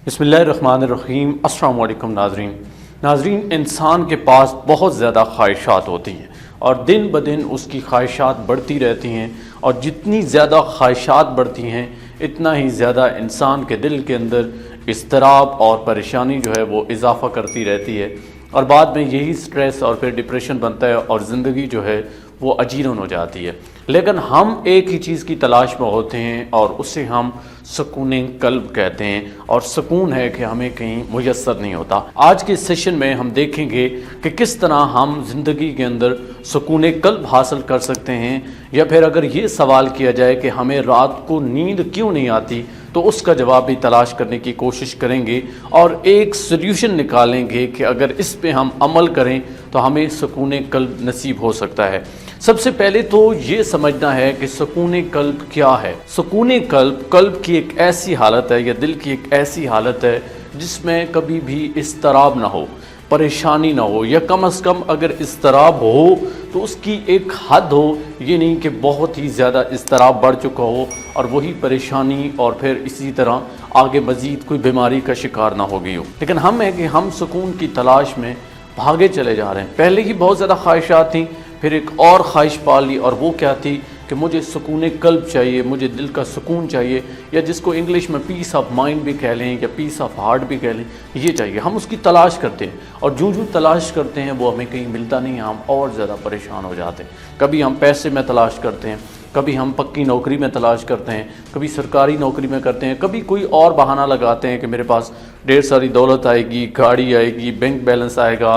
बिस्मिल्लाहिर्रहमानिर्रहीम। अस्सलाम वालेकुम नाज़रीन, इंसान के पास बहुत ज़्यादा ख्वाहिशात होती हैं और दिन ब दिन उसकी ख्वाहिशात बढ़ती रहती हैं, और जितनी ज़्यादा ख्वाहिशात बढ़ती हैं इतना ही ज़्यादा इंसान के दिल के अंदर इज़्तिराब और परेशानी जो है वो इजाफ़ा करती रहती है, और बाद में यही स्ट्रेस और फिर डिप्रेशन बनता है और ज़िंदगी जो है वो अजीरन हो जाती है। लेकिन हम एक ही चीज़ की तलाश में होते हैं और उसे हम सुकून क़ल्ब कहते हैं, और सुकून है कि हमें कहीं मुयस्सर नहीं होता। आज के सेशन में हम देखेंगे कि किस तरह हम ज़िंदगी के अंदर सुकून क़ल्ब हासिल कर सकते हैं, या फिर अगर ये सवाल किया जाए कि हमें रात को नींद क्यों नहीं आती तो उसका जवाब भी तलाश करने की कोशिश करेंगे और एक सल्यूशन निकालेंगे कि अगर इस पे हम अमल करें तो हमें सुकून क़ल्ब नसीब हो सकता है। सबसे पहले तो ये समझना है कि सुकून क़ल्ब क्या है। सुकून क़ल्ब की एक ऐसी हालत है या दिल की एक ऐसी हालत है जिसमें कभी भी इज़्तिराब ना हो, परेशानी ना हो, या कम से कम अगर इज़्तिराब हो तो उसकी एक हद हो, ये नहीं कि बहुत ही ज़्यादा इज़्तिराब बढ़ चुका हो और वही परेशानी और फिर इसी तरह आगे मज़ीद कोई बीमारी का शिकार ना हो गई हो। लेकिन हम है कि हम सुकून की तलाश में भागे चले जा रहे हैं। पहले ही बहुत ज़्यादा ख्वाहिशात थी, फिर एक और ख्वाहिश पा ली, और वो क्या थी कि मुझे सुकून क़ल्ब चाहिए, मुझे दिल का सुकून चाहिए, या जिसको इंग्लिश में पीस ऑफ माइंड भी कह लें या पीस ऑफ हार्ट भी कह लें, ये चाहिए। हम उसकी तलाश करते हैं और जो तलाश करते हैं वो हमें कहीं मिलता नहीं है, हम और ज़्यादा परेशान हो जाते हैं। कभी हम पैसे में तलाश करते हैं, कभी हम पक्की नौकरी में तलाश करते हैं, कभी सरकारी नौकरी में करते हैं, कभी कोई और बहाना लगाते हैं कि मेरे पास ढेर सारी दौलत आएगी, गाड़ी आएगी, बैंक बैलेंस आएगा,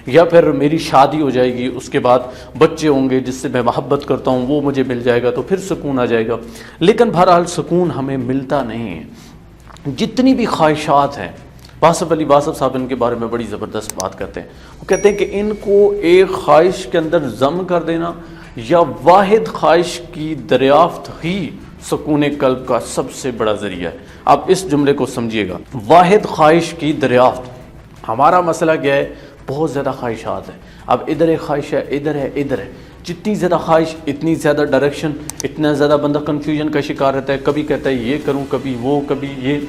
या फिर मेरी शादी हो जाएगी, उसके बाद बच्चे होंगे जिससे मैं मोहब्बत करता हूँ वो मुझे मिल जाएगा तो फिर सुकून आ जाएगा। लेकिन बहरहाल सुकून हमें मिलता नहीं है। जितनी भी ख्वाहिशात हैं, बासफ साहब इनके बारे में बड़ी ज़बरदस्त बात करते हैं। वो कहते हैं कि इनको एक ख्वाहिश के अंदर ज़म कर देना या वाहिद ख्वाहिश की दरियाफ्त ही सुकून क़ल्ब का सबसे बड़ा ज़रिया है। आप इस जुमले को समझिएगा, वाहिद ख्वाहिश की दरियाफ्त। हमारा मसला क्या है, बहुत ज़्यादा ख्वाहिशात है। अब इधर एक ख्वाहिश है, इधर है, इधर है। जितनी ज़्यादा ख्वाहिश इतनी ज़्यादा डायरेक्शन, इतना ज़्यादा बंदा कन्फ्यूजन का शिकार रहता है। कभी कहता है ये करूँ, कभी वो, कभी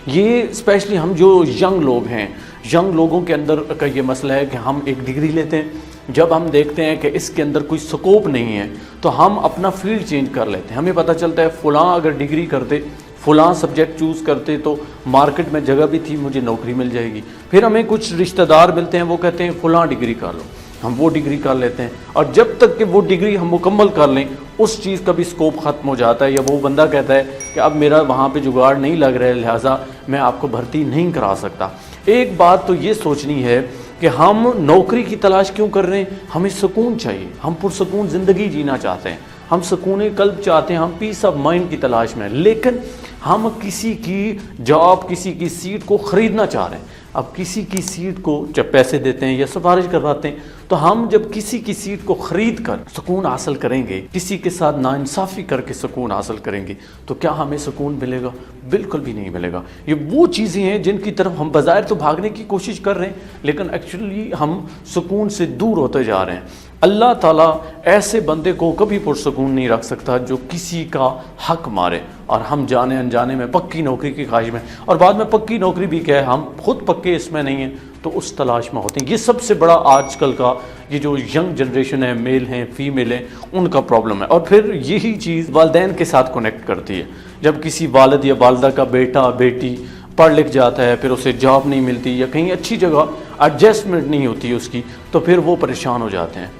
ये स्पेशली हम जो यंग लोग हैं, यंग लोगों के अंदर का ये मसला है कि हम एक डिग्री लेते हैं, जब हम देखते हैं कि इसके अंदर कोई स्कोप नहीं है तो हम अपना फील्ड चेंज कर लेते हैं। हमें पता चलता है फ़लाँ अगर डिग्री करते, फ़लाँ सब्जेक्ट चूज़ करते तो मार्केट में जगह भी थी, मुझे नौकरी मिल जाएगी। फिर हमें कुछ रिश्तेदार मिलते हैं, वो कहते हैं फ़लाँ डिग्री कर लो, हम वो डिग्री कर लेते हैं, और जब तक कि वो डिग्री हम मुकम्मल कर लें उस चीज़ का भी स्कोप ख़त्म हो जाता है। या वो बंदा कहता है कि अब मेरा वहाँ पे जुगाड़ नहीं लग रहा है, लिहाजा मैं आपको भर्ती नहीं करा सकता। एक बात तो ये सोचनी है कि हम नौकरी की तलाश क्यों कर रहे हैं, हमें सुकून चाहिए, हम पुरसुकून ज़िंदगी जीना चाहते हैं, हम सुकून क़ल्ब चाहते हैं, हम पीस ऑफ माइंड की तलाश में। लेकिन हम किसी की जॉब, किसी की सीट को ख़रीदना चाह रहे हैं। अब किसी की सीट को जब पैसे देते हैं या सिफारिश करवाते हैं, तो हम जब किसी की सीट को ख़रीद कर सुकून हासिल करेंगे, किसी के साथ नाइंसाफ़ी करके सुकून हासिल करेंगे, तो क्या हमें सुकून मिलेगा? बिल्कुल भी नहीं मिलेगा। ये वो चीज़ें हैं जिनकी तरफ हम बज़ाहिर तो भागने की कोशिश कर रहे हैं, लेकिन एक्चुअली हम सुकून से दूर होते जा रहे हैं। अल्लाह ताला ऐसे बंदे को कभी पुरसुकून नहीं रख सकता जो किसी का हक मारे, और हम जाने अनजाने में पक्की नौकरी की ख्वाहिश में, और बाद में पक्की नौकरी भी क्या है, हम खुद पक्के इसमें नहीं हैं तो उस तलाश में होते हैं। ये सबसे बड़ा आजकल का ये जो यंग जनरेशन है, मेल हैं, फीमेल हैं, उनका प्रॉब्लम है। और फिर यही चीज़ वालिदैन के साथ कनेक्ट करती है। जब किसी वालिद या वालिदा का बेटा बेटी पढ़ लिख जाता है, फिर उसे जॉब नहीं मिलती या कहीं अच्छी जगह एडजस्टमेंट नहीं होती है उसकी, तो फिर वो परेशान हो जाते हैं,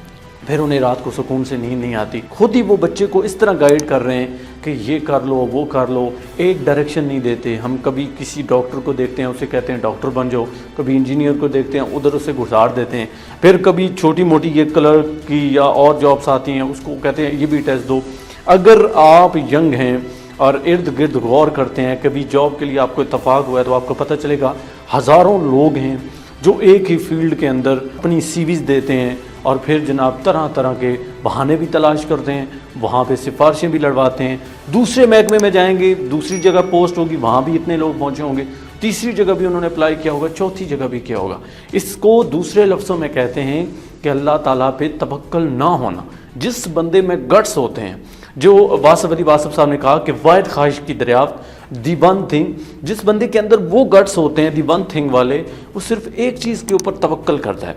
फिर उन्हें रात को सुकून से नींद नहीं आती। खुद ही वो बच्चे को इस तरह गाइड कर रहे हैं कि ये कर लो, वो कर लो, एक डायरेक्शन नहीं देते। हम कभी किसी डॉक्टर को देखते हैं, उसे कहते हैं डॉक्टर बन जाओ, कभी इंजीनियर को देखते हैं, उधर उसे घुसाड़ देते हैं। फिर कभी छोटी मोटी ये कलर की या और जॉब्स आती हैं, उसको कहते हैं ये भी टेस्ट दो। अगर आप यंग हैं और इर्द गिर्द गौर करते हैं, कभी जॉब के लिए आपको इत्तफाक हुआ है तो आपको पता चलेगा हज़ारों लोग हैं जो एक ही फील्ड के अंदर अपनी सीवीज़ देते हैं, और फिर जनाब तरह तरह के बहाने भी तलाश करते हैं, वहाँ पे सिफारिशें भी लड़वाते हैं। दूसरे महकमे में जाएंगे, दूसरी जगह पोस्ट होगी, वहाँ भी इतने लोग पहुँचे होंगे, तीसरी जगह भी उन्होंने अप्लाई किया होगा, चौथी जगह भी किया होगा। इसको दूसरे लफ्ज़ों में कहते हैं कि अल्लाह ताला पे तवक्कल ना होना। जिस बंदे में गट्स होते हैं, जो वासफ साहब ने कहा कि वाहिद ख्वाहिश की दरियाफ्त, دی ون تھنگ, جس بندے کے اندر وہ گٹس ہوتے ہیں دی ون تھنگ والے, وہ صرف ایک چیز کے اوپر توکل کرتا ہے,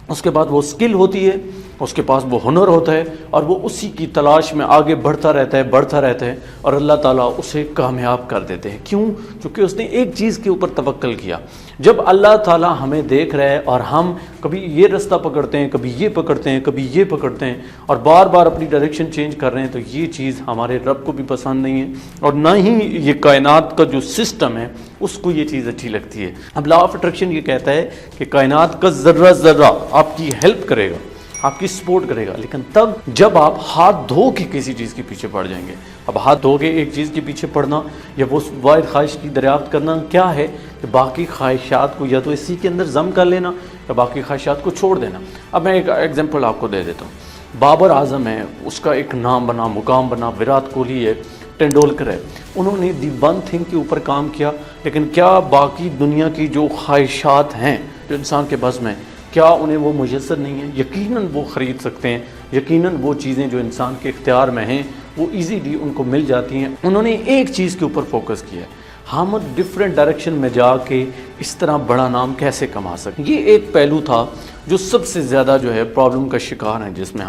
اس کے بعد وہ اسکل ہوتی ہے, اس کے پاس وہ ہنر ہوتا ہے, اور وہ اسی کی تلاش میں آگے بڑھتا رہتا ہے, اور اللہ تعالیٰ اسے کامیاب کر دیتے ہیں. کیوں؟ چونکہ اس نے ایک چیز کے اوپر توکل کیا. جب اللہ تعالیٰ ہمیں دیکھ رہا ہے اور ہم کبھی یہ رستہ پکڑتے ہیں, کبھی یہ پکڑتے ہیں, کبھی یہ پکڑتے ہیں, اور بار بار اپنی ڈائریکشن چینج کر رہے ہیں, تو یہ چیز ہمارے رب کو بھی پسند نہیں ہے, اور نہ ہی یہ کائنات کا جو سسٹم ہے اس کو یہ چیز اچھی لگتی ہے. اب لا آف اٹریکشن یہ کہتا ہے کہ کائنات کا ذرہ ذرہ آپ کی ہیلپ کرے گا, آپ کی سپورٹ کرے گا, لیکن تب جب آپ ہاتھ دھو کے کسی چیز کے پیچھے پڑ جائیں گے. اب ہاتھ دھو کے ایک چیز کے پیچھے پڑنا یا وہ واحد خواہش کی دریافت کرنا کیا ہے کہ باقی خواہشات کو یا تو اسی کے اندر ضم کر لینا یا باقی خواہشات کو چھوڑ دینا. اب میں ایک ایگزامپل آپ کو دے دیتا ہوں. بابر اعظم ہے, اس کا ایک نام بنا, مقام بنا, وراٹ کوہلی ہے, ٹینڈولکر ہے, انہوں نے دی ون تھنگ کے اوپر کام کیا, لیکن کیا باقی دنیا کی جو خواہشات ہیں جو انسان کے بس میں, کیا انہیں وہ میسر نہیں ہیں؟ یقیناً وہ خرید سکتے ہیں, یقیناً وہ چیزیں جو انسان کے اختیار میں ہیں وہ ایزیلی ان کو مل جاتی ہیں. انہوں نے ایک چیز کے اوپر فوکس کیا ہے, ہم ڈفرینٹ ڈائریکشن میں جا کے اس طرح بڑا نام کیسے کما سکیں. یہ ایک پہلو تھا جو سب سے زیادہ جو ہے پرابلم کا شکار ہیں, جس میں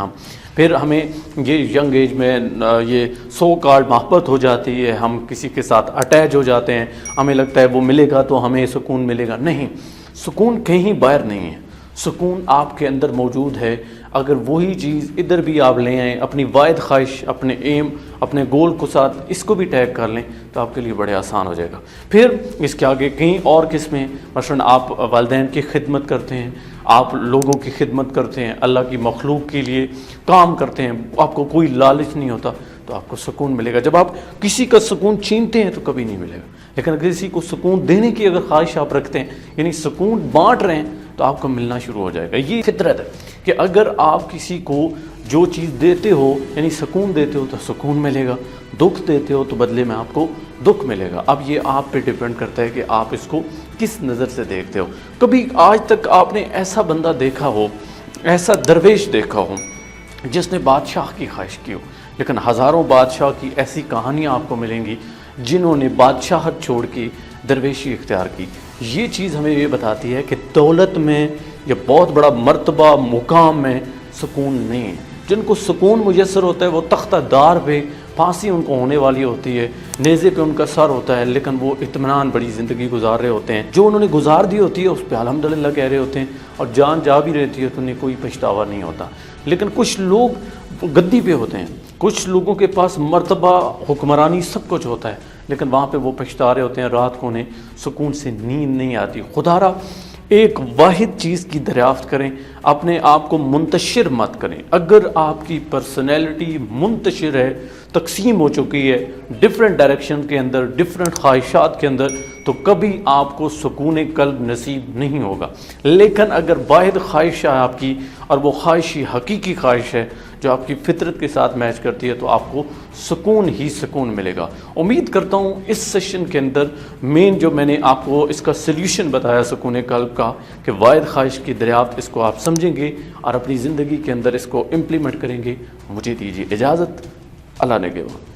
پھر ہمیں یہ ینگ ایج میں یہ سو کالڈ محبت ہو جاتی ہے, ہم کسی کے ساتھ اٹیچ ہو جاتے ہیں, ہمیں لگتا ہے وہ ملے گا تو ہمیں سکون ملے گا. نہیں, سکون کہیں باہر نہیں ہے, سکون آپ کے اندر موجود ہے. اگر وہی چیز ادھر بھی آپ لے آئیں, اپنی واحد خواہش, اپنے ایم, اپنے گول کو ساتھ اس کو بھی ٹیگ کر لیں, تو آپ کے لیے بڑے آسان ہو جائے گا. پھر اس کے آگے کئی اور قسمیں, مثلا آپ والدین کی خدمت کرتے ہیں, آپ لوگوں کی خدمت کرتے ہیں, اللہ کی مخلوق کے لیے کام کرتے ہیں, آپ کو کوئی لالچ نہیں ہوتا, تو آپ کو سکون ملے گا. جب آپ کسی کا سکون چھینتے ہیں تو کبھی نہیں ملے گا, لیکن اگر کسی کو سکون دینے کی اگر خواہش آپ رکھتے ہیں, یعنی سکون بانٹ رہے ہیں, تو آپ کو ملنا شروع ہو جائے گا. یہ فطرت ہے کہ اگر آپ کسی کو جو چیز دیتے ہو, یعنی سکون دیتے ہو, تو سکون ملے گا, دکھ دیتے ہو تو بدلے میں آپ کو دکھ ملے گا. اب یہ آپ پہ ڈیپینڈ کرتا ہے کہ آپ اس کو کس نظر سے دیکھتے ہو. کبھی آج تک آپ نے ایسا بندہ دیکھا ہو, ایسا درویش دیکھا ہو جس نے بادشاہ کی خواہش کی ہو؟ لیکن ہزاروں بادشاہ کی ایسی کہانیاں آپ کو ملیں گی جنہوں نے بادشاہت چھوڑ کے درویشی اختیار کی. یہ چیز ہمیں یہ بتاتی ہے کہ دولت میں یا بہت بڑا مرتبہ مقام میں سکون نہیں ہے. جن کو سکون میسر ہوتا ہے وہ تختہ دار پہ پھانسی ان کو ہونے والی ہوتی ہے, نیزے پہ ان کا سر ہوتا ہے, لیکن وہ اطمینان بڑی زندگی گزار رہے ہوتے ہیں. جو انہوں نے گزار دی ہوتی ہے اس پہ الحمدللہ کہہ رہے ہوتے ہیں, اور جان جا بھی رہتی ہے تو انہیں کوئی پچھتاوا نہیں ہوتا. لیکن کچھ لوگ گدی پہ ہوتے ہیں, کچھ لوگوں کے پاس مرتبہ, حکمرانی, سب کچھ ہوتا ہے, لیکن وہاں پہ وہ پچھتا رہے ہوتے ہیں, رات کو انہیں سکون سے نیند نہیں آتی. خدا را ایک واحد چیز کی دریافت کریں, اپنے آپ کو منتشر مت کریں. اگر آپ کی پرسنالٹی منتشر ہے, تقسیم ہو چکی ہے ڈفرینٹ ڈائریکشن کے اندر, ڈفرینٹ خواہشات کے اندر, تو کبھی آپ کو سکون قلب نصیب نہیں ہوگا. لیکن اگر واحد خواہش ہے آپ کی, اور وہ خواہش ہی حقیقی خواہش ہے جو آپ کی فطرت کے ساتھ میچ کرتی ہے, تو آپ کو سکون ہی سکون ملے گا. امید کرتا ہوں اس سیشن کے اندر مین جو میں نے آپ کو اس کا سلیوشن بتایا سکون قلب کا, کہ واحد خواہش کی دریافت, اس کو آپ سمجھیں گے اور اپنی زندگی کے اندر اس کو امپلیمنٹ کریں گے. مجھے دیجیے اجازت, اللہ نگہبان.